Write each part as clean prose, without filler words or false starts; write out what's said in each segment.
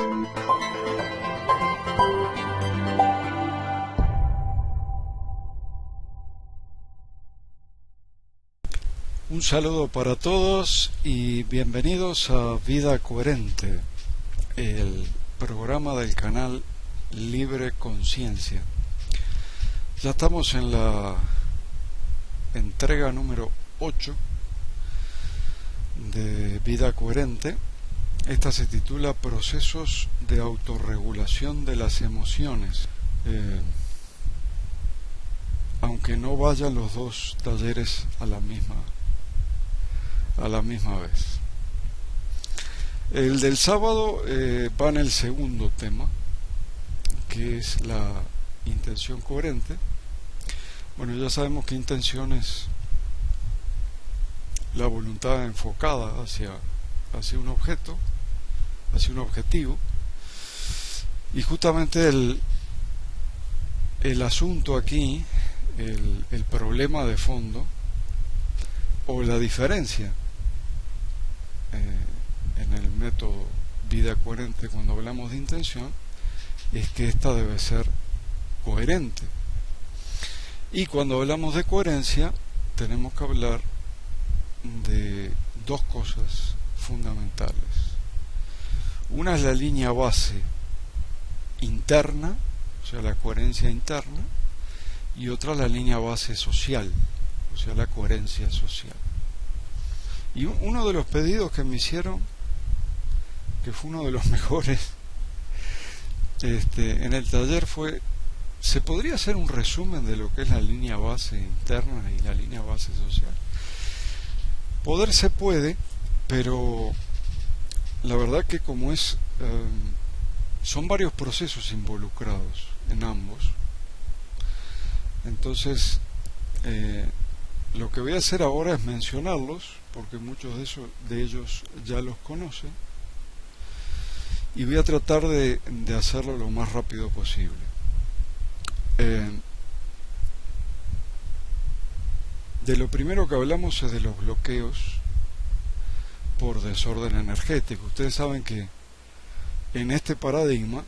Un saludo para todos y bienvenidos a Vida Coherente, el programa del canal Libre Conciencia. Ya estamos en la entrega número 8 de Vida Coherente. Esta se titula Procesos de autorregulación de las emociones. Aunque no vayan los dos talleres a la misma vez. El del sábado va en el segundo tema, que es la intención coherente. Bueno, ya sabemos que intención es la voluntad enfocada hacia un objeto, hacia un objetivo, y justamente el asunto aquí, el problema de fondo o la diferencia en el método Vida Coherente cuando hablamos de intención es que esta debe ser coherente, y cuando hablamos de coherencia tenemos que hablar de dos cosas fundamentales. Una es la línea base interna, o sea, la coherencia interna, y otra la línea base social, o sea, la coherencia social. Y uno de los pedidos que me hicieron, que fue uno de los mejores en el taller, fue: ¿se podría hacer un resumen de lo que es la línea base interna y la línea base social? Poder se puede, pero la verdad que como son varios procesos involucrados en ambos, entonces lo que voy a hacer ahora es mencionarlos, porque muchos de ellos ya los conocen, y voy a tratar de hacerlo lo más rápido posible. De lo primero que hablamos es de los bloqueos por desorden energético. Ustedes saben que en este paradigma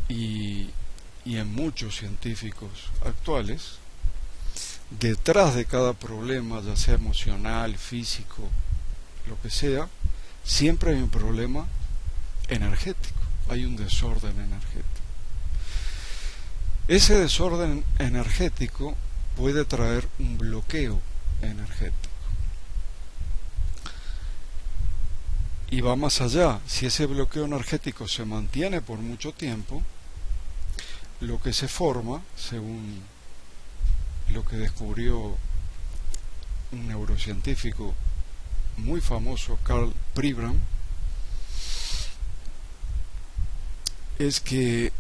y en muchos científicos actuales, detrás de cada problema, ya sea emocional, físico, lo que sea, siempre hay un problema energético, hay un desorden energético. Ese desorden energético puede traer un bloqueo energético. Y va más allá. Si ese bloqueo energético se mantiene por mucho tiempo, lo que se forma, según lo que descubrió un neurocientífico muy famoso, Karl Pribram, es que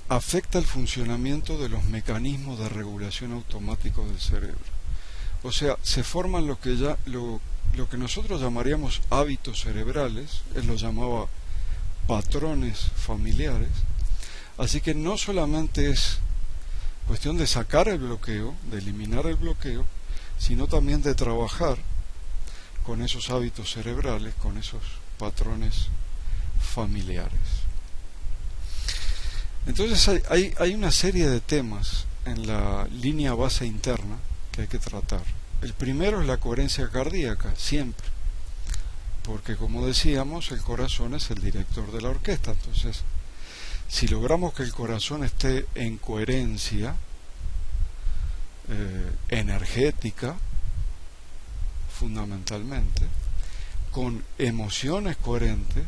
afecta el funcionamiento de los mecanismos de regulación automáticos del cerebro. O sea, se forman lo que nosotros llamaríamos hábitos cerebrales. Él los llamaba patrones familiares. Así que no solamente es cuestión de sacar el bloqueo, de eliminar el bloqueo, sino también de trabajar con esos hábitos cerebrales, con esos patrones familiares. Entonces hay una serie de temas en la línea base interna que hay que tratar. El primero es la coherencia cardíaca, siempre, porque como decíamos, el corazón es el director de la orquesta. Entonces, si logramos que el corazón esté en coherencia energética, fundamentalmente, con emociones coherentes,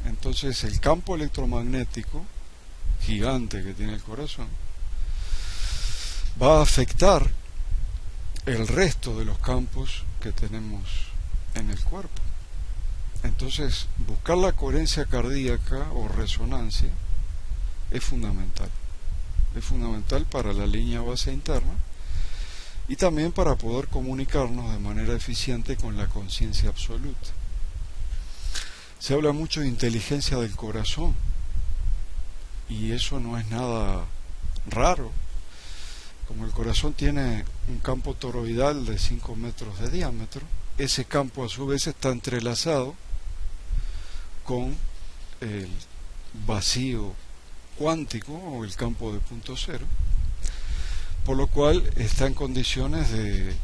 entonces el campo electromagnético gigante que tiene el corazón va a afectar el resto de los campos que tenemos en el cuerpo. Entonces, buscar la coherencia cardíaca o resonancia es fundamental. Es fundamental para la línea base interna y también para poder comunicarnos de manera eficiente con la conciencia absoluta. Se habla mucho de inteligencia del corazón, y eso no es nada raro. Como el corazón tiene un campo toroidal de 5 metros de diámetro, ese campo a su vez está entrelazado con el vacío cuántico o el campo de punto cero, por lo cual está en condiciones de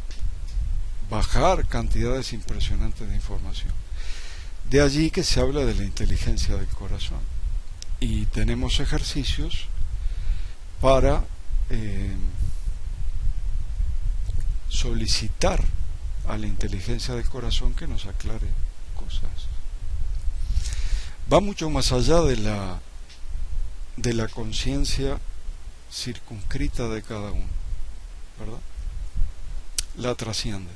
bajar cantidades impresionantes de información. De allí que se habla de la inteligencia del corazón. Y tenemos ejercicios para solicitar a la inteligencia del corazón que nos aclare cosas. Va mucho más allá de la conciencia circunscrita de cada uno, ¿verdad? La trasciende.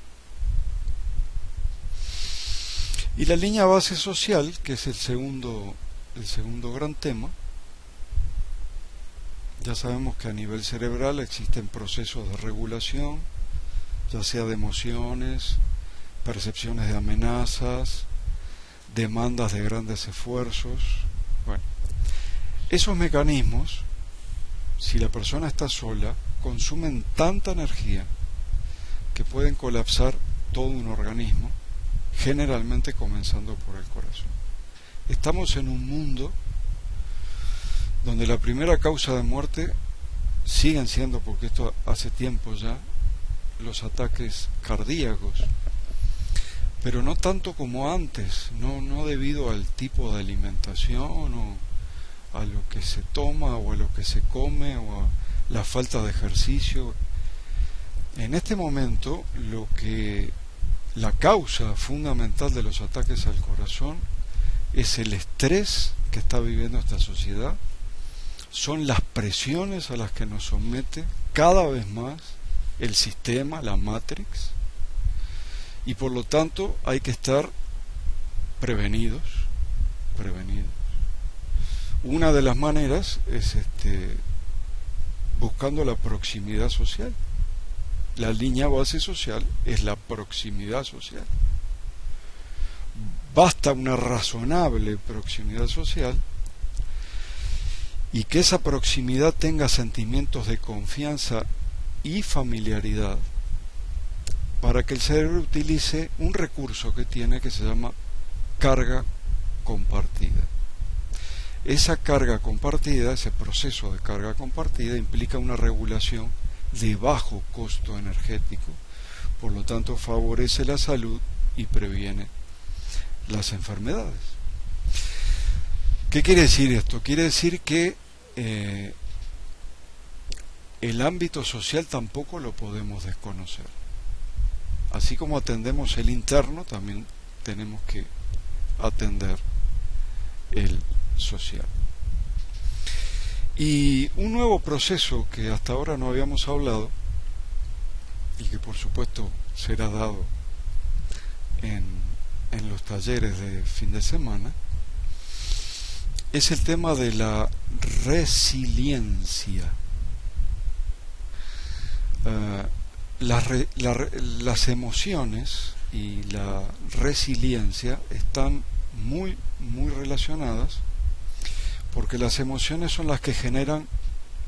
Y la línea base social, que es el segundo gran tema, ya sabemos que a nivel cerebral existen procesos de regulación, ya sea de emociones, percepciones de amenazas, demandas de grandes esfuerzos. Bueno, esos mecanismos, si la persona está sola, consumen tanta energía que pueden colapsar todo un organismo, generalmente comenzando por el corazón. Estamos en un mundo donde la primera causa de muerte siguen siendo, porque esto hace tiempo ya, los ataques cardíacos, pero no tanto como antes, no debido al tipo de alimentación o a lo que se toma o a lo que se come o a la falta de ejercicio. En este momento la causa fundamental de los ataques al corazón es el estrés que está viviendo esta sociedad, son las presiones a las que nos somete cada vez más el sistema, la Matrix, y por lo tanto hay que estar prevenidos. Una de las maneras es buscando la proximidad social. La línea base social es la proximidad social. Basta una razonable proximidad social y que esa proximidad tenga sentimientos de confianza y familiaridad para que el cerebro utilice un recurso que tiene que se llama carga compartida. Esa carga compartida, ese proceso de carga compartida implica una regulación de bajo costo energético, por lo tanto favorece la salud y previene las enfermedades. ¿Qué quiere decir esto? Quiere decir que el ámbito social tampoco lo podemos desconocer. Así como atendemos el interno, también tenemos que atender el social. Y un nuevo proceso que hasta ahora no habíamos hablado y que por supuesto será dado en los talleres de fin de semana es el tema de la resiliencia. Las emociones y la resiliencia están muy relacionadas, porque las emociones son las que generan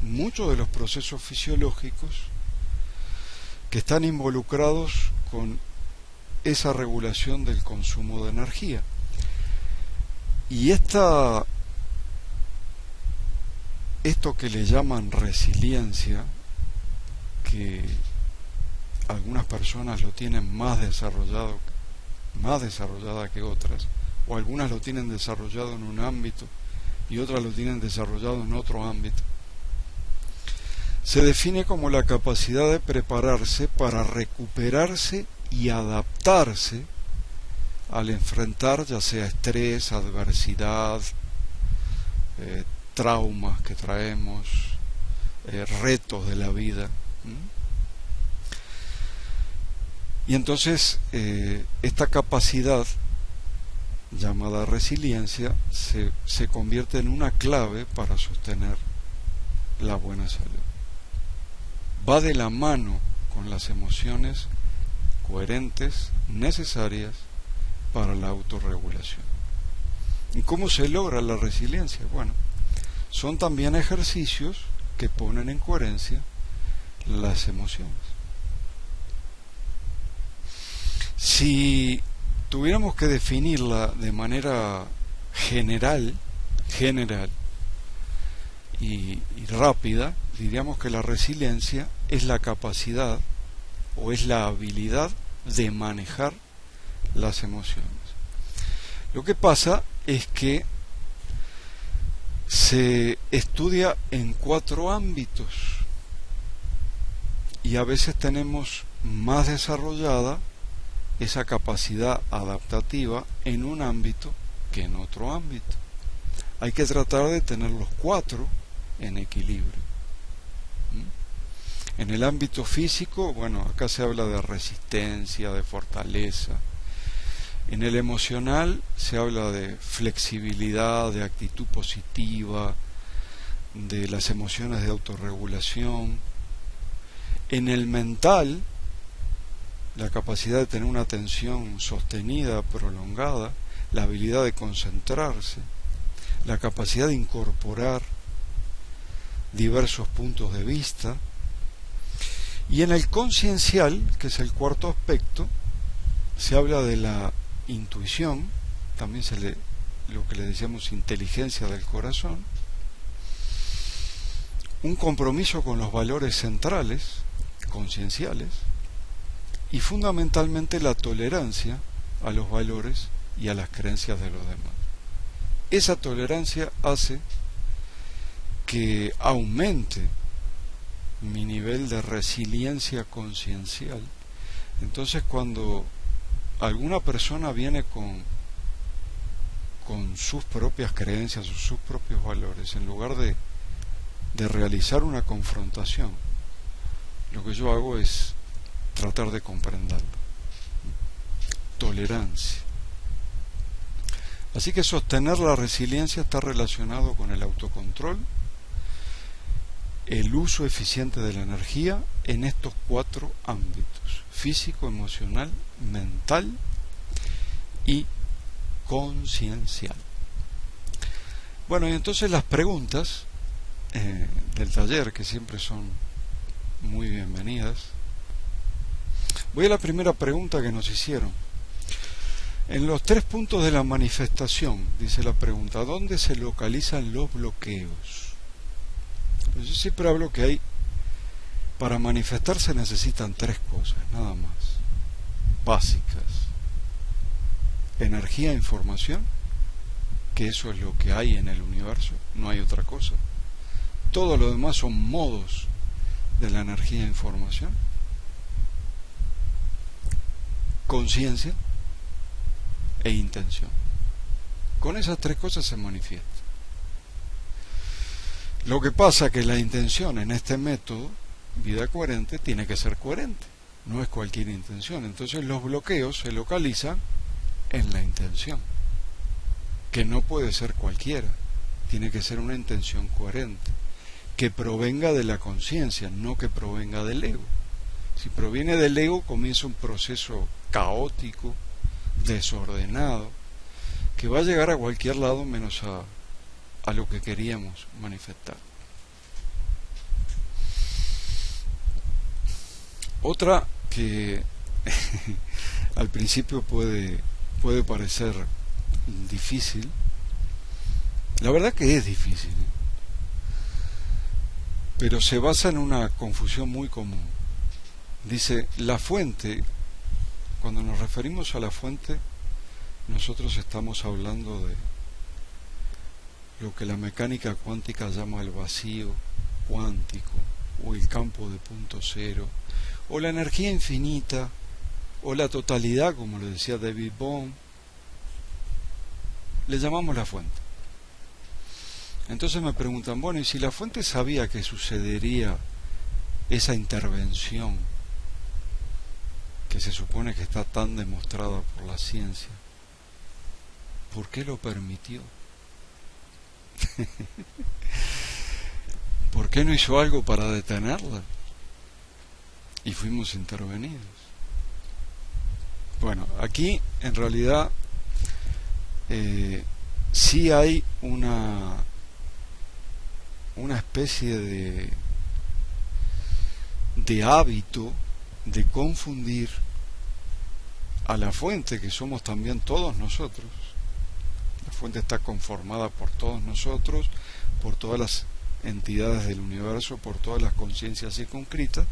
muchos de los procesos fisiológicos que están involucrados con esa regulación del consumo de energía. Y esto que le llaman resiliencia, que algunas personas lo tienen más desarrollada que otras, o algunas lo tienen desarrollado en un ámbito y otras lo tienen desarrollado en otro ámbito, se define como la capacidad de prepararse para recuperarse y adaptarse al enfrentar ya sea estrés, adversidad, traumas que traemos, retos de la vida. Y entonces esta capacidad llamada resiliencia se convierte en una clave para sostener la buena salud. Va de la mano con las emociones coherentes, necesarias para la autorregulación. ¿Y cómo se logra la resiliencia? Bueno, son también ejercicios que ponen en coherencia las emociones. Si tuviéramos que definirla de manera general y rápida, diríamos que la resiliencia es la capacidad o es la habilidad de manejar las emociones. Lo que pasa es que se estudia en 4 ámbitos y a veces tenemos más desarrollada esa capacidad adaptativa en un ámbito que en otro ámbito. Hay que tratar de tener los 4 en equilibrio. En el ámbito físico, bueno, acá se habla de resistencia, de fortaleza. En el emocional se habla de flexibilidad, de actitud positiva, de las emociones de autorregulación. En el mental, la capacidad de tener una atención sostenida, prolongada, la habilidad de concentrarse, la capacidad de incorporar diversos puntos de vista. Y en el conciencial, que es el 4º aspecto, se habla de la intuición, también lo que le decíamos inteligencia del corazón, un compromiso con los valores centrales, concienciales, y fundamentalmente la tolerancia a los valores y a las creencias de los demás. Esa tolerancia hace que aumente mi nivel de resiliencia conciencial. Entonces, cuando alguna persona viene con sus propias creencias o sus propios valores, en lugar de realizar una confrontación, lo que yo hago es tratar de comprenderlo. Tolerancia. Así que sostener la resiliencia está relacionado con el autocontrol, el uso eficiente de la energía en estos 4 ámbitos: físico, emocional, mental y conciencial. Bueno, y entonces las preguntas del taller, que siempre son muy bienvenidas. Voy a la primera pregunta que nos hicieron. En los 3 puntos de la manifestación, dice la pregunta, ¿dónde se localizan los bloqueos? Pues yo siempre hablo que para manifestar se necesitan 3 cosas, nada más, básicas: energía e información, que eso es lo que hay en el universo, no hay otra cosa. Todo lo demás son modos de la energía e información. Conciencia e intención. Con esas 3 cosas se manifiesta. Lo que pasa es que la intención en este método, vida coherente, tiene que ser coherente, no es cualquier intención. Entonces los bloqueos se localizan en la intención, que no puede ser cualquiera, tiene que ser una intención coherente, que provenga de la conciencia, no que provenga del ego. Si proviene del ego, comienza un proceso caótico, desordenado, que va a llegar a cualquier lado menos a lo que queríamos manifestar. Otra que al principio puede parecer difícil, la verdad que es difícil, pero se basa en una confusión muy común. Dice, la fuente, cuando nos referimos a la fuente, nosotros estamos hablando de lo que la mecánica cuántica llama el vacío cuántico, o el campo de punto cero, o la energía infinita, o la totalidad, como le decía David Bohm. Le llamamos la fuente. Entonces me preguntan, bueno, ¿y si la fuente sabía que sucedería esa intervención que se supone que está tan demostrada por la ciencia, ¿por qué lo permitió? ¿Por qué no hizo algo para detenerla? Y fuimos intervenidos. Bueno, aquí en realidad sí hay una especie de hábito de confundir a la fuente, que somos también todos nosotros. La fuente está conformada por todos nosotros, por todas las entidades del universo, por todas las conciencias circunscritas,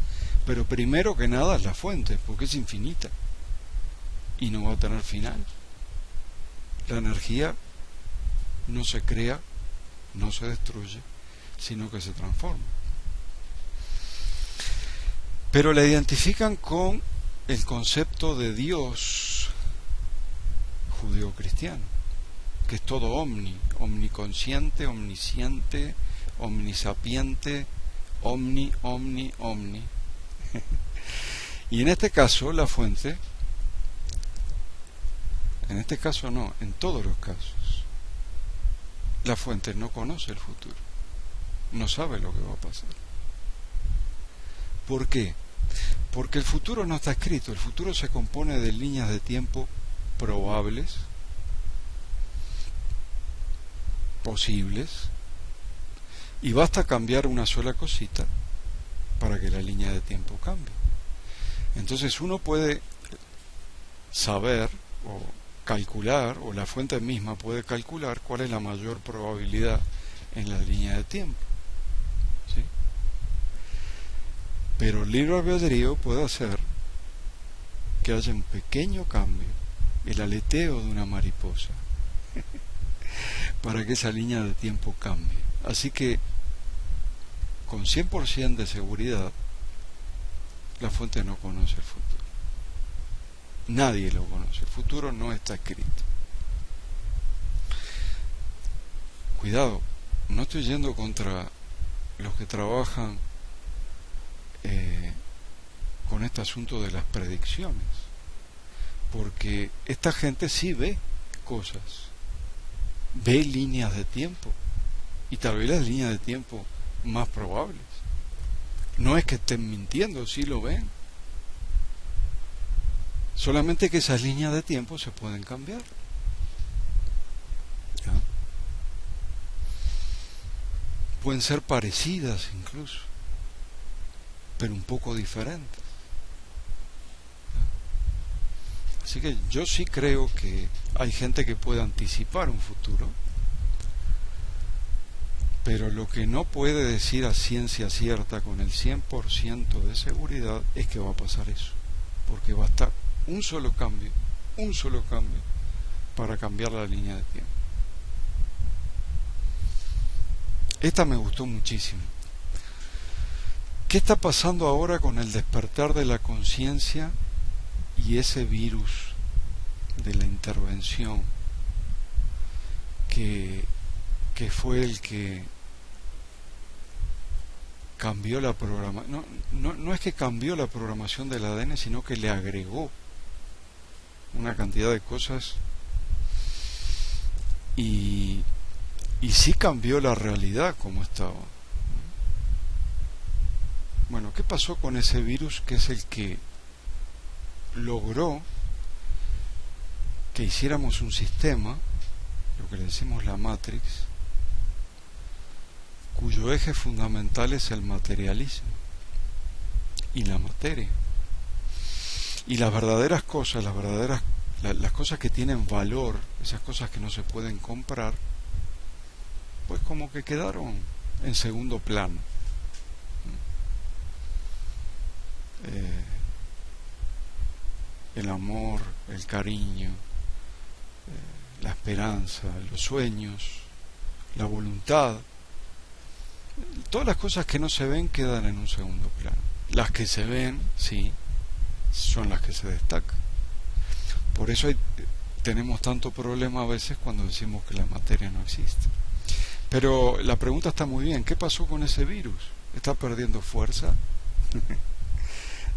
pero primero que nada es la fuente, porque es infinita y no va a tener final. La energía no se crea, no se destruye, sino que se transforma. Pero la identifican con el concepto de Dios judeo-cristiano, que es todo omniconsciente, omnisciente, omnisapiente, omni. Y en este caso la fuente, en este caso no, en todos los casos, la fuente no conoce el futuro, no sabe lo que va a pasar. ¿Por qué? Porque el futuro no está escrito, el futuro se compone de líneas de tiempo probables, posibles, y basta cambiar una sola cosita para que la línea de tiempo cambie. Entonces uno puede saber o calcular, o la fuente misma puede calcular cuál es la mayor probabilidad en la línea de tiempo, ¿sí? Pero el libre albedrío puede hacer que haya un pequeño cambio, el aleteo de una mariposa, para que esa línea de tiempo cambie. Así que, con 100% de seguridad, la fuente no conoce el futuro. Nadie lo conoce, el futuro no está escrito. Cuidado, no estoy yendo contra los que trabajan con este asunto de las predicciones, porque esta gente sí ve cosas, ve líneas de tiempo, y tal vez las líneas de tiempo más probables. No es que estén mintiendo, sí lo ven. Solamente que esas líneas de tiempo se pueden cambiar. ¿Ya? Pueden ser parecidas incluso, pero un poco diferentes. ¿Ya? Así que yo sí creo que hay gente que puede anticipar un futuro, pero lo que no puede decir a ciencia cierta con el 100% de seguridad es que va a pasar eso, porque va a estar un solo cambio para cambiar la línea de tiempo. Esta me gustó muchísimo. ¿Qué está pasando ahora con el despertar de la conciencia y ese virus de la intervención que fue el que cambió la programación? No es que cambió la programación del ADN, sino que le agregó una cantidad de cosas y sí cambió la realidad como estaba. Bueno, ¿qué pasó con ese virus que es el que logró que hiciéramos un sistema, lo que le decimos la Matrix, cuyo eje fundamental es el materialismo y la materia? Y las verdaderas cosas, las cosas que tienen valor, esas cosas que no se pueden comprar, pues como que quedaron en segundo plano. El amor, el cariño, la esperanza, los sueños, la voluntad, todas las cosas que no se ven quedan en un segundo plano. Las que se ven, sí, son las que se destacan. Por eso tenemos tanto problema a veces cuando decimos que la materia no existe. Pero la pregunta está muy bien: ¿qué pasó con ese virus? ¿Está perdiendo fuerza?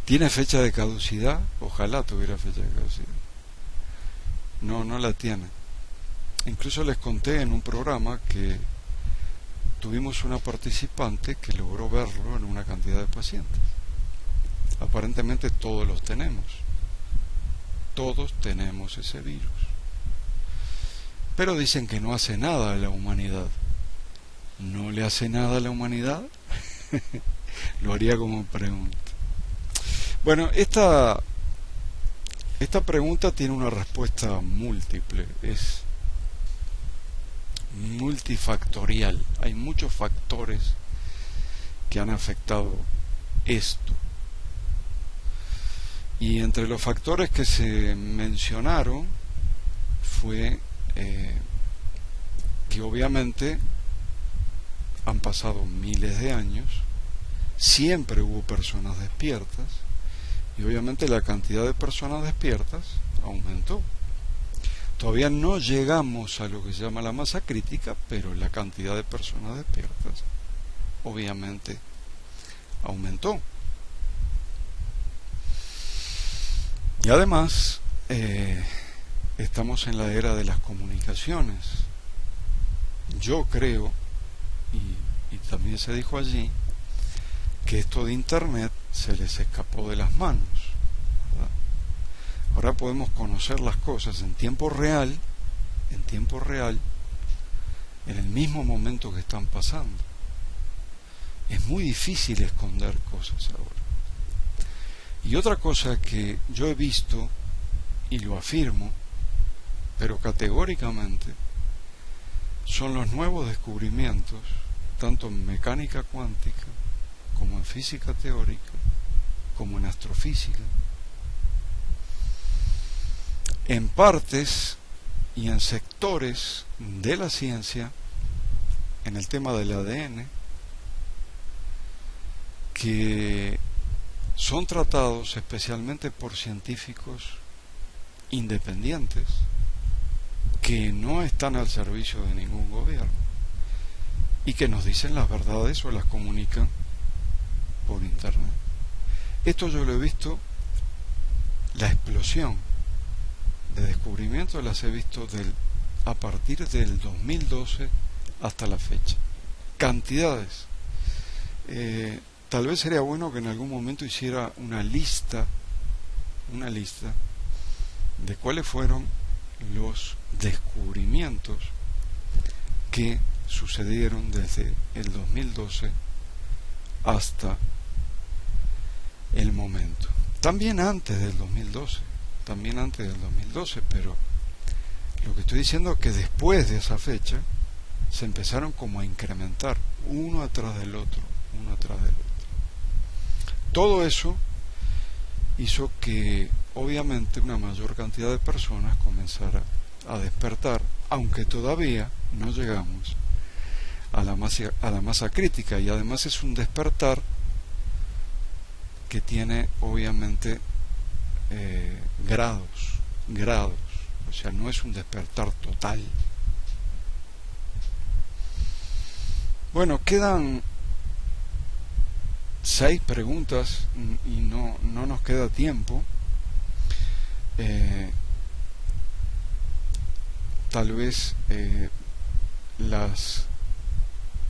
¿Tiene fecha de caducidad? Ojalá tuviera fecha de caducidad. No la tiene. Incluso les conté en un programa que tuvimos una participante que logró verlo en una cantidad de pacientes. Aparentemente todos los tenemos. Todos tenemos ese virus. Pero dicen que no hace nada a la humanidad. ¿No le hace nada a la humanidad? Lo haría como pregunta. Bueno, esta pregunta tiene una respuesta múltiple, es multifactorial. Hay muchos factores que han afectado esto. Y entre los factores que se mencionaron fue que obviamente han pasado miles de años, siempre hubo personas despiertas y obviamente la cantidad de personas despiertas aumentó. Todavía no llegamos a lo que se llama la masa crítica, pero la cantidad de personas despiertas obviamente aumentó. Y además estamos en la era de las comunicaciones. Yo creo, y también se dijo allí, que esto de Internet se les escapó de las manos, ¿verdad? Ahora podemos conocer las cosas en tiempo real, en el mismo momento que están pasando. Es muy difícil esconder cosas ahora. Y otra cosa que yo he visto, y lo afirmo, pero categóricamente, son los nuevos descubrimientos, tanto en mecánica cuántica, como en física teórica, como en astrofísica, en partes y en sectores de la ciencia, en el tema del ADN, que son tratados especialmente por científicos independientes que no están al servicio de ningún gobierno y que nos dicen las verdades o las comunican por internet. Esto yo lo he visto, la explosión de descubrimientos las he visto a partir del 2012 hasta la fecha. Cantidades. Tal vez sería bueno que en algún momento hiciera una lista de cuáles fueron los descubrimientos que sucedieron desde el 2012 hasta el momento. También antes del 2012, pero lo que estoy diciendo es que después de esa fecha se empezaron como a incrementar uno atrás del otro. Todo eso hizo que obviamente una mayor cantidad de personas comenzara a despertar, aunque todavía no llegamos a la masa crítica, y además es un despertar que tiene obviamente grados, o sea, no es un despertar total. Bueno, quedan 6 preguntas y no nos queda tiempo. Tal vez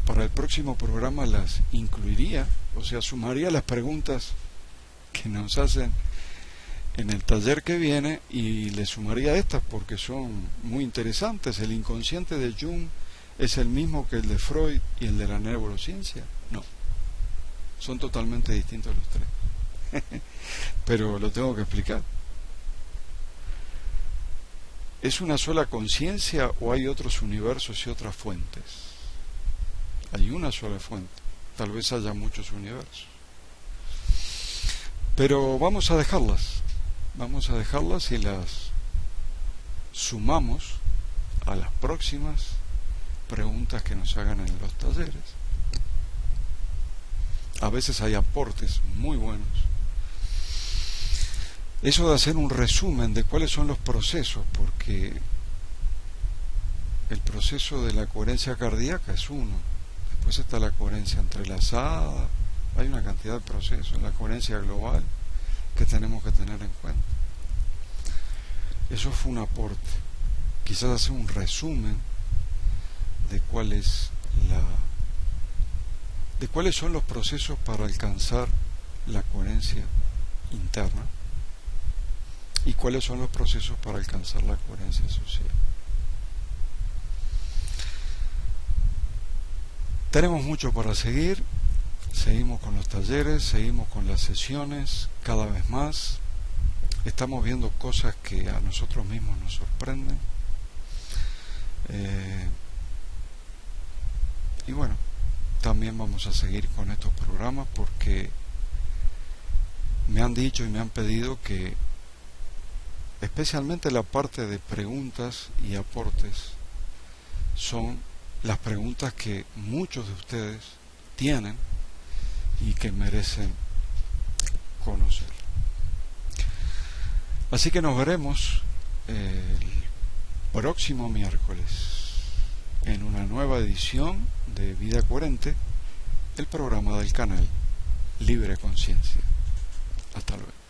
para el próximo programa las incluiría, o sea, sumaría las preguntas que nos hacen en el taller que viene y le sumaría estas porque son muy interesantes. ¿El inconsciente de Jung es el mismo que el de Freud y el de la neurociencia? No, son totalmente distintos los tres. Pero lo tengo que explicar. ¿Es una sola conciencia o hay otros universos y otras fuentes? Hay una sola fuente, tal vez haya muchos universos. Pero vamos a dejarlas y las sumamos a las próximas preguntas que nos hagan en los talleres. A veces hay aportes muy buenos. Eso de hacer un resumen de cuáles son los procesos, porque el proceso de la coherencia cardíaca es uno, después está la coherencia entrelazada, hay una cantidad de procesos, la coherencia global que tenemos que tener en cuenta. Eso fue un aporte, quizás hacer un resumen de cuáles son los procesos para alcanzar la coherencia interna y cuáles son los procesos para alcanzar la coherencia social. Tenemos mucho para seguir. Seguimos con los talleres, seguimos con las sesiones, cada vez más. Estamos viendo cosas que a nosotros mismos nos sorprenden. Y bueno, también vamos a seguir con estos programas porque me han dicho y me han pedido que especialmente la parte de preguntas y aportes son las preguntas que muchos de ustedes tienen y que merecen conocer. Así que nos veremos el próximo miércoles en una nueva edición de Vida Coherente, el programa del canal Libre Conciencia. Hasta luego.